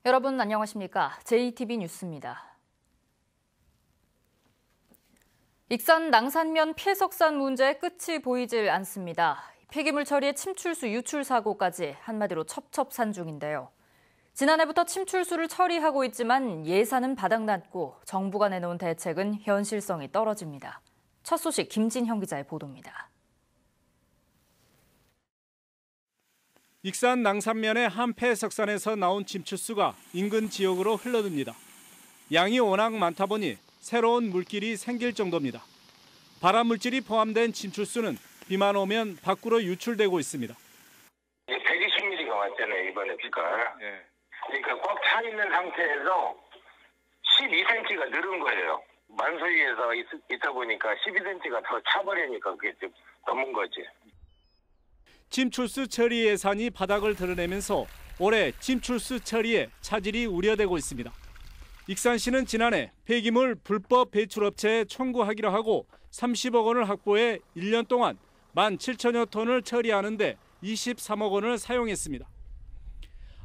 여러분 안녕하십니까? JTB 뉴스입니다. 익산 낭산면 폐석산 문제의 끝이 보이질 않습니다. 폐기물 처리의 침출수 유출 사고까지 한마디로 첩첩산중인데요. 지난해부터 침출수를 처리하고 있지만 예산은 바닥났고 정부가 내놓은 대책은 현실성이 떨어집니다. 첫 소식 김진형 기자의 보도입니다. 익산 낭산면의 한 폐석산에서 나온 침출수가 인근 지역으로 흘러듭니다. 양이 워낙 많다 보니 새로운 물길이 생길 정도입니다. 발암 물질이 포함된 침출수는 비만 오면 밖으로 유출되고 있습니다. 120mm가 왔잖아요, 이번에 비가. 그러니까 꽉 차 있는 상태에서 12cm가 늘은 거예요. 만수위에서 있다 보니까 12cm가 더 차버리니까 그게 좀 넘은 거지. 침출수 처리 예산이 바닥을 드러내면서 올해 침출수 처리에 차질이 우려되고 있습니다. 익산시는 지난해 폐기물 불법 배출업체에 청구하기로 하고 30억 원을 확보해 1년 동안 17,000여 톤을 처리하는데 23억 원을 사용했습니다.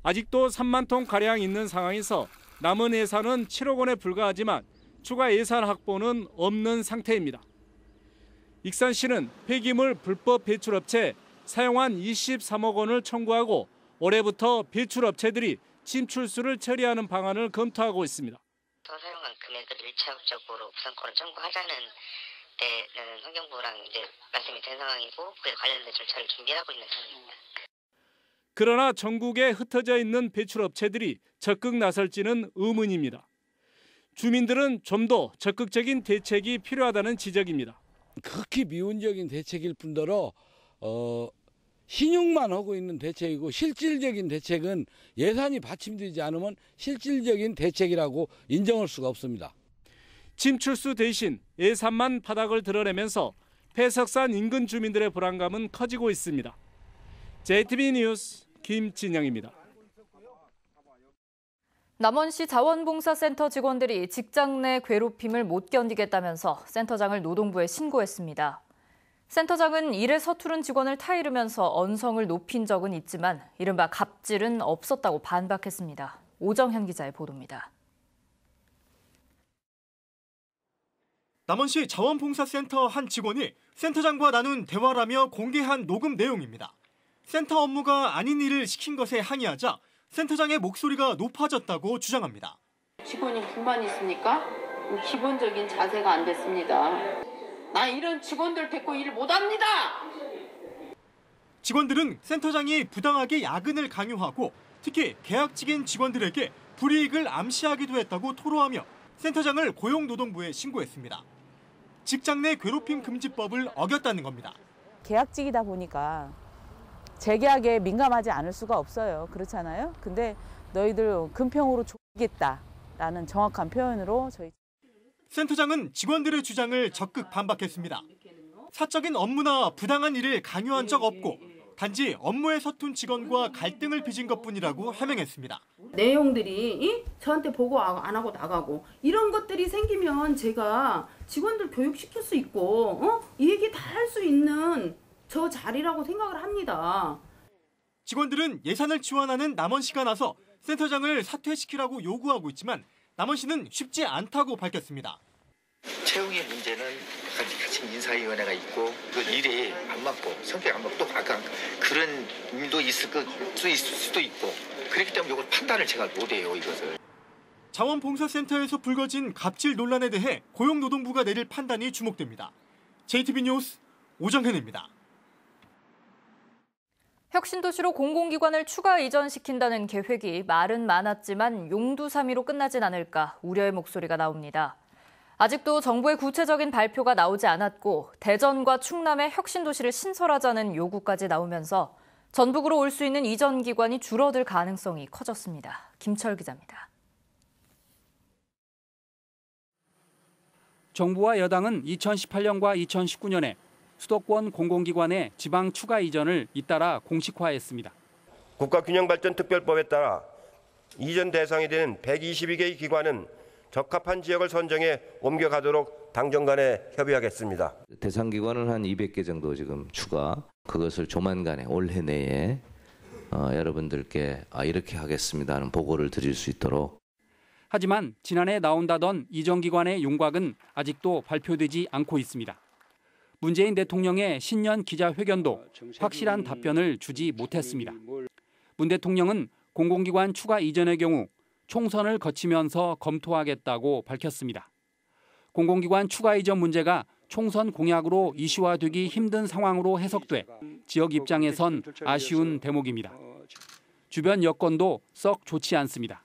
아직도 3만 톤가량 있는 상황에서 남은 예산은 7억 원에 불과하지만 추가 예산 확보는 없는 상태입니다. 익산시는 폐기물 불법 배출업체에 사용한 23억 원을 청구하고 올해부터 배출업체들이 침출수를 처리하는 방안을 검토하고 있습니다. 더 사용한 금액을 일차적으로 부상권을 청구하자는 데는 환경부랑 이제 말씀이 된 상황이고 그에 관련된 절차를 준비하고 있는 상황입니다. 그러나 전국에 흩어져 있는 배출업체들이 적극 나설지는 의문입니다. 주민들은 좀 더 적극적인 대책이 필요하다는 지적입니다. 극히 미온적인 대책일 뿐더러 신용만 하고 있는 대책이고 실질적인 대책은 예산이 받침되지 않으면 실질적인 대책이라고 인정할 수가 없습니다. 침출수 대신 예산만 바닥을 드러내면서 폐석산 인근 주민들의 불안감은 커지고 있습니다. JTB 뉴스 김진영입니다. 남원시 자원봉사센터 직원들이 직장 내 괴롭힘을 못 견디겠다면서 센터장을 노동부에 신고했습니다. 센터장은 일에 서투른 직원을 타이르면서 언성을 높인 적은 있지만 이른바 갑질은 없었다고 반박했습니다. 오정현 기자의 보도입니다. 남원시 자원봉사센터 한 직원이 센터장과 나눈 대화라며 공개한 녹음 내용입니다. 센터 업무가 아닌 일을 시킨 것에 항의하자 센터장의 목소리가 높아졌다고 주장합니다. 직원이 불만 있습니까? 기본적인 자세가 안 됐습니다. 나 이런 직원들 데리고 일 못합니다. 직원들은 센터장이 부당하게 야근을 강요하고 특히 계약직인 직원들에게 불이익을 암시하기도 했다고 토로하며 센터장을 고용노동부에 신고했습니다. 직장 내 괴롭힘 금지법을 어겼다는 겁니다. 계약직이다 보니까 재계약에 민감하지 않을 수가 없어요. 그렇잖아요. 근데 너희들 금평으로 조겠다라는 정확한 표현으로 저희 센터장은 직원들의 주장을 적극 반박했습니다. 사적인 업무나 부당한 일을 강요한 적 없고 단지 업무에 서툰 직원과 갈등을 빚은 것뿐이라고 해명했습니다. 내용들이 저한테 보고 안 하고 나가고 이런 것들이 생기면 제가 직원들 교육시킬 수 있고 이 얘기 다 할 수 있는 저 자리라고 생각을 합니다. 직원들은 예산을 지원하는 남원시가 나서 센터장을 사퇴시키라고 요구하고 있지만 남원시는 쉽지 않다고 밝혔습니다. 채용의 문제는 같이 인사위원회가 있고 그 일이 안 맞고 성격이 안 맞고 또 아까 그런 일도 있을 수도 있고 그렇기 때문에 이걸 판단을 제가 못해요, 이것을. 자원봉사센터에서 불거진 갑질 논란에 대해 고용노동부가 내릴 판단이 주목됩니다. JTB 뉴스 오정현입니다. 혁신도시로 공공기관을 추가 이전시킨다는 계획이 말은 많았지만 용두사미로 끝나진 않을까 우려의 목소리가 나옵니다. 아직도 정부의 구체적인 발표가 나오지 않았고 대전과 충남의 혁신도시를 신설하자는 요구까지 나오면서 전북으로 올 수 있는 이전 기관이 줄어들 가능성이 커졌습니다. 김철 기자입니다. 정부와 여당은 2018년과 2019년에 수도권 공공기관의 지방 추가 이전을 잇따라 공식화했습니다. 국가균형발전특별법에 따라 이전 대상이 되는 122개의 기관은 적합한 지역을 선정해 옮겨가도록 당정 간에 협의하겠습니다. 대상 기관은 한 200개 정도 지금 추가, 그것을 조만간에 올해 내에 여러분들께 이렇게 하겠습니다 하는 보고를 드릴 수 있도록. 하지만 지난해 나온다던 이전기관의 용곽은 아직도 발표되지 않고 있습니다. 문재인 대통령의 신년 기자회견도 확실한 답변을 주지 못했습니다. 문 대통령은 공공기관 추가 이전의 경우 총선을 거치면서 검토하겠다고 밝혔습니다. 공공기관 추가 이전 문제가 총선 공약으로 이슈화되기 힘든 상황으로 해석돼 지역 입장에선 아쉬운 대목입니다. 주변 여건도 썩 좋지 않습니다.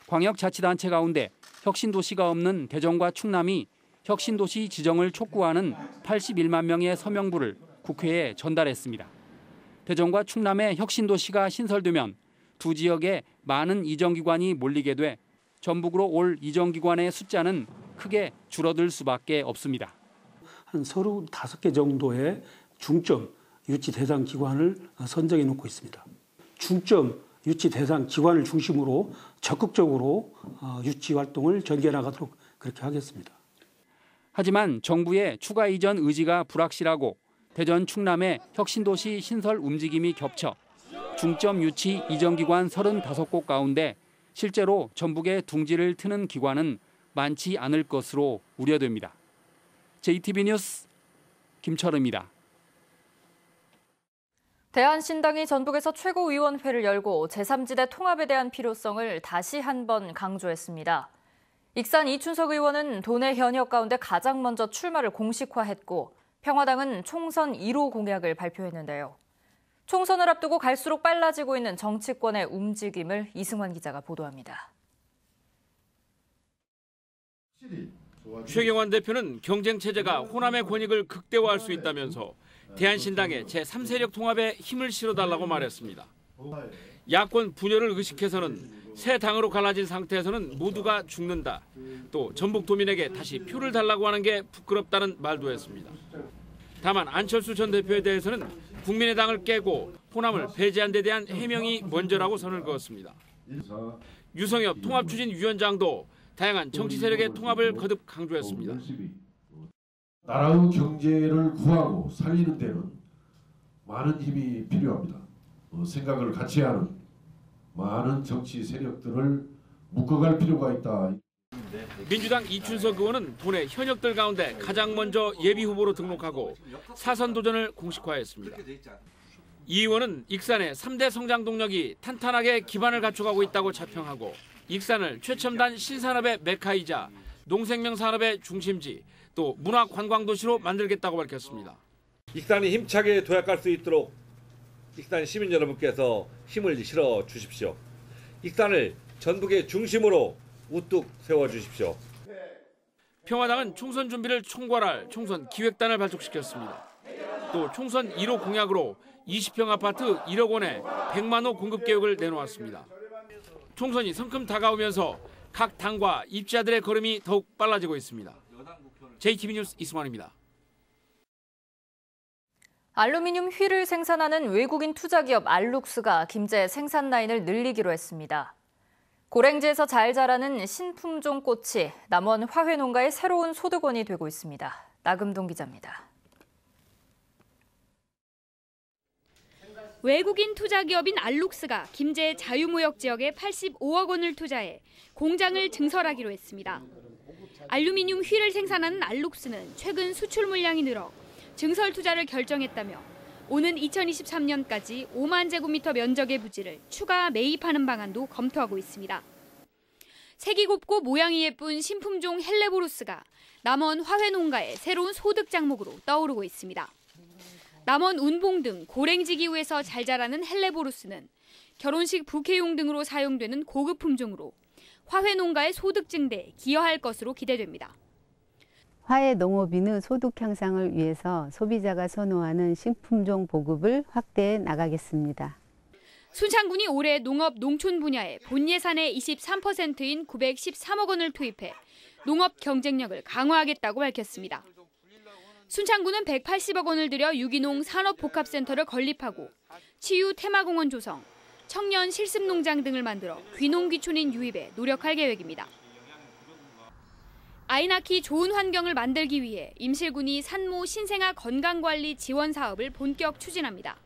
광역자치단체 가운데 혁신도시가 없는 대전과 충남이 혁신도시 지정을 촉구하는 81만 명의 서명부를 국회에 전달했습니다. 대전과 충남의 혁신도시가 신설되면 두 지역에 많은 이전기관이 몰리게 돼 전북으로 올 이전기관의 숫자는 크게 줄어들 수밖에 없습니다. 한 35개 정도의 중점 유치 대상 기관을 선정해 놓고 있습니다. 중점 유치 대상 기관을 중심으로 적극적으로 유치 활동을 전개해 나가도록 그렇게 하겠습니다. 하지만 정부의 추가 이전 의지가 불확실하고 대전 충남의 혁신도시 신설 움직임이 겹쳐 중점 유치 이전기관 35곳 가운데 실제로 전북에 둥지를 트는 기관은 많지 않을 것으로 우려됩니다. JTB 뉴스 김철우입니다. 대한신당이 전북에서 최고위원회를 열고 제3지대 통합에 대한 필요성을 다시 한번 강조했습니다. 익산 이춘석 의원은 도내 현역 가운데 가장 먼저 출마를 공식화했고 평화당은 총선 1호 공약을 발표했는데요. 총선을 앞두고 갈수록 빨라지고 있는 정치권의 움직임을 이승환 기자가 보도합니다. 최경환 대표는 경쟁체제가 호남의 권익을 극대화할 수 있다면서 대한신당의 제3세력 통합에 힘을 실어달라고 말했습니다. 야권 분열을 의식해서는 새 당으로 갈라진 상태에서는 모두가 죽는다. 또 전북도민에게 다시 표를 달라고 하는 게 부끄럽다는 말도 했습니다. 다만 안철수 전 대표에 대해서는 국민의당을 깨고 호남을 배제한 데 대한 해명이 먼저라고 선을 그었습니다. 유성엽 통합추진위원장도 다양한 정치 세력의 통합을 거듭 강조했습니다. 나라의 경제를 구하고 살리는 데는 많은 힘이 필요합니다. 생각을 같이 하는 많은 정치 세력들을 묶어갈 필요가 있다. 민주당 이춘석 의원은 도내 현역들 가운데 가장 먼저 예비후보로 등록하고 사선 도전을 공식화했습니다. 이 의원은 익산의 3대 성장 동력이 탄탄하게 기반을 갖춰가고 있다고 자평하고 익산을 최첨단 신산업의 메카이자 농생명 산업의 중심지 또 문화관광도시로 만들겠다고 밝혔습니다. 익산이 힘차게 도약할 수 있도록 익산 시민 여러분께서 힘을 실어 주십시오. 익산을 전북의 중심으로 우뚝 세워주십시오. 평화당은 총선 준비를 총괄할 총선 기획단을 발족시켰습니다. 또 총선 1호 공약으로 20평 아파트 1억 원에 100만 호 공급 계획을 내놓았습니다. 총선이 성큼 다가오면서 각 당과 입지자들의 걸음이 더욱 빨라지고 있습니다. JTB 뉴스 이승환입니다. 알루미늄 휠을 생산하는 외국인 투자기업 알룩스가 김제 생산 라인을 늘리기로 했습니다. 고랭지에서 잘 자라는 신품종 꽃이 남원 화훼농가의 새로운 소득원이 되고 있습니다. 나금동 기자입니다. 외국인 투자기업인 알룩스가 김제 자유무역 지역에 85억 원을 투자해 공장을 증설하기로 했습니다. 알루미늄 휠을 생산하는 알룩스는 최근 수출 물량이 늘어 증설 투자를 결정했다며 오는 2023년까지 5만 제곱미터 면적의 부지를 추가 매입하는 방안도 검토하고 있습니다. 색이 곱고 모양이 예쁜 신품종 헬레보루스가 남원 화훼농가의 새로운 소득 작목으로 떠오르고 있습니다. 남원 운봉 등 고랭지 기후에서 잘 자라는 헬레보루스는 결혼식 부케용 등으로 사용되는 고급 품종으로 화훼농가의 소득 증대에 기여할 것으로 기대됩니다. 화훼 농업인의 소득 향상을 위해서 소비자가 선호하는 신품종 보급을 확대해 나가겠습니다. 순창군이 올해 농업 농촌 분야에 본 예산의 23%인 913억 원을 투입해 농업 경쟁력을 강화하겠다고 밝혔습니다. 순창군은 180억 원을 들여 유기농 산업복합센터를 건립하고 치유 테마공원 조성, 청년 실습농장 등을 만들어 귀농귀촌인 유입에 노력할 계획입니다. 아이 낳기 좋은 환경을 만들기 위해 임실군이 산모 신생아 건강관리 지원 사업을 본격 추진합니다.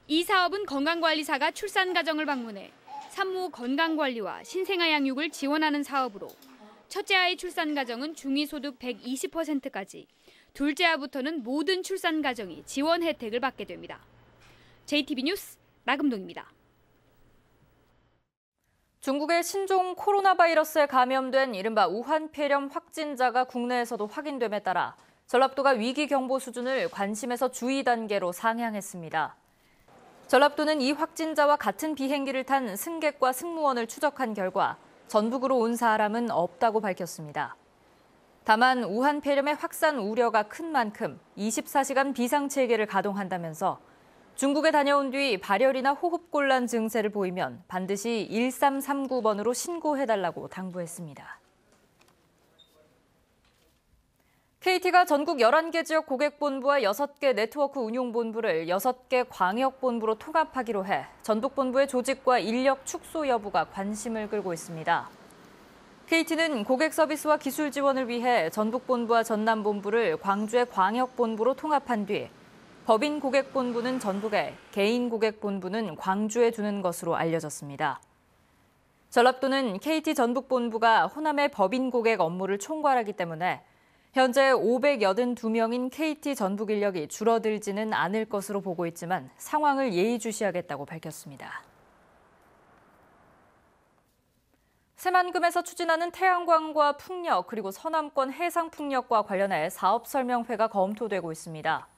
이 사업은 건강관리사가 출산 가정을 방문해 산모 건강관리와 신생아 양육을 지원하는 사업으로 첫째 아이 출산 가정은 중위소득 120%까지, 둘째 아부터는 모든 출산 가정이 지원 혜택을 받게 됩니다. JTB 뉴스 나금동입니다. 중국의 신종 코로나 바이러스에 감염된 이른바 우한 폐렴 확진자가 국내에서도 확인됨에 따라 전라도가 위기 경보 수준을 관심에서 주의 단계로 상향했습니다. 전라도는 이 확진자와 같은 비행기를 탄 승객과 승무원을 추적한 결과 전북으로 온 사람은 없다고 밝혔습니다. 다만 우한 폐렴의 확산 우려가 큰 만큼 24시간 비상체계를 가동한다면서 중국에 다녀온 뒤 발열이나 호흡곤란 증세를 보이면 반드시 1339번으로 신고해달라고 당부했습니다. KT가 전국 11개 지역 고객본부와 6개 네트워크 운용본부를 6개 광역본부로 통합하기로 해 전북본부의 조직과 인력 축소 여부가 관심을 끌고 있습니다. KT는 고객 서비스와 기술 지원을 위해 전북본부와 전남본부를 광주의 광역본부로 통합한 뒤 법인 고객본부는 전북에, 개인 고객본부는 광주에 두는 것으로 알려졌습니다. 전라도는 KT 전북본부가 호남의 법인 고객 업무를 총괄하기 때문에 현재 582명인 KT 전북 인력이 줄어들지는 않을 것으로 보고 있지만 상황을 예의주시하겠다고 밝혔습니다. 새만금에서 추진하는 태양광과 풍력 그리고 서남권 해상풍력과 관련해 사업 설명회가 검토되고 있습니다.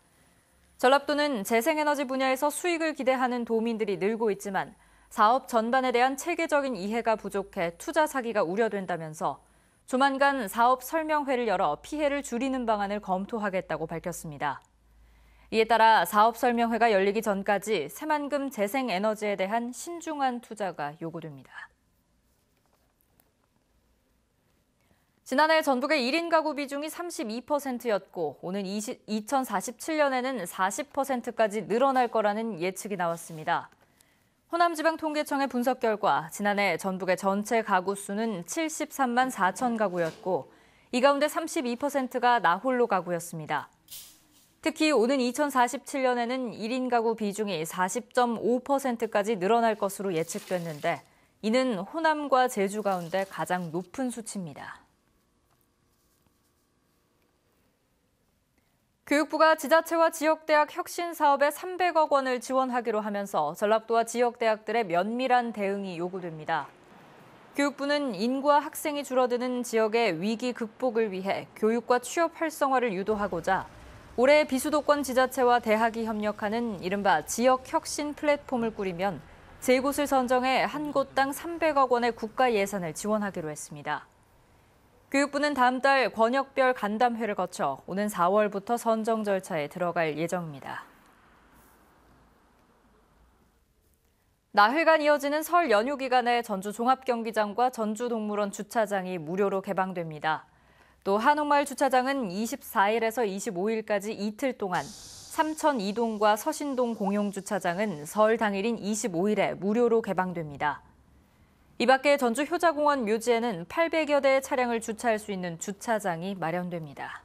전라도는 재생에너지 분야에서 수익을 기대하는 도민들이 늘고 있지만 사업 전반에 대한 체계적인 이해가 부족해 투자 사기가 우려된다면서 조만간 사업 설명회를 열어 피해를 줄이는 방안을 검토하겠다고 밝혔습니다. 이에 따라 사업 설명회가 열리기 전까지 새만금 재생에너지에 대한 신중한 투자가 요구됩니다. 지난해 전북의 1인 가구 비중이 32%였고 오는 2047년에는 40%까지 늘어날 거라는 예측이 나왔습니다. 호남지방통계청의 분석 결과 지난해 전북의 전체 가구 수는 73만 4천 가구였고 이 가운데 32%가 나홀로 가구였습니다. 특히 오는 2047년에는 1인 가구 비중이 40.5%까지 늘어날 것으로 예측됐는데 이는 호남과 제주 가운데 가장 높은 수치입니다. 교육부가 지자체와 지역대학 혁신 사업에 300억 원을 지원하기로 하면서 전라도와 지역대학들의 면밀한 대응이 요구됩니다. 교육부는 인구와 학생이 줄어드는 지역의 위기 극복을 위해 교육과 취업 활성화를 유도하고자 올해 비수도권 지자체와 대학이 협력하는 이른바 지역 혁신 플랫폼을 꾸리면 3곳을 선정해 한 곳당 300억 원의 국가 예산을 지원하기로 했습니다. 교육부는 다음 달 권역별 간담회를 거쳐 오는 4월부터 선정 절차에 들어갈 예정입니다. 나흘간 이어지는 설 연휴 기간에 전주 종합경기장과 전주동물원 주차장이 무료로 개방됩니다. 또 한옥마을 주차장은 24일에서 25일까지 이틀 동안, 삼천 이동과 서신동 공용주차장은 설 당일인 25일에 무료로 개방됩니다. 이 밖에 전주 효자공원 묘지에는 800여 대의 차량을 주차할 수 있는 주차장이 마련됩니다.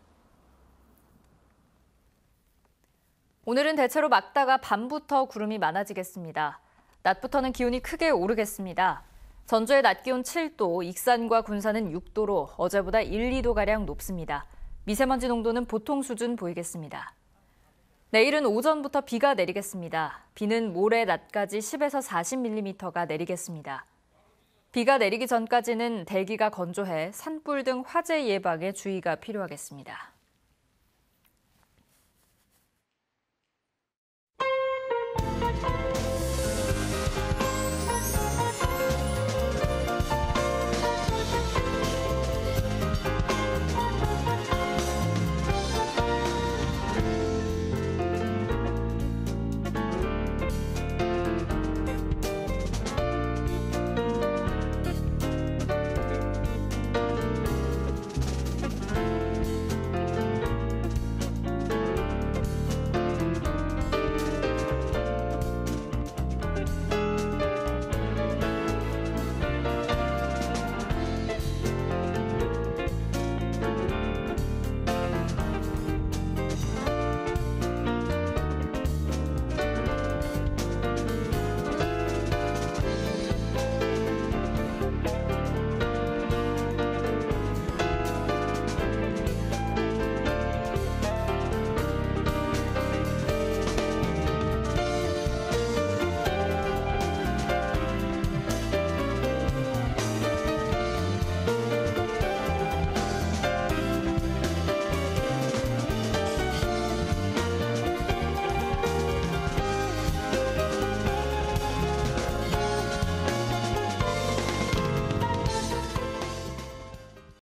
오늘은 대체로 맑다가 밤부터 구름이 많아지겠습니다. 낮부터는 기온이 크게 오르겠습니다. 전주의 낮 기온 7도, 익산과 군산은 6도로 어제보다 1, 2도가량 높습니다. 미세먼지 농도는 보통 수준 보이겠습니다. 내일은 오전부터 비가 내리겠습니다. 비는 모레 낮까지 10에서 40mm가 내리겠습니다. 비가 내리기 전까지는 대기가 건조해 산불 등 화재 예방에 주의가 필요하겠습니다.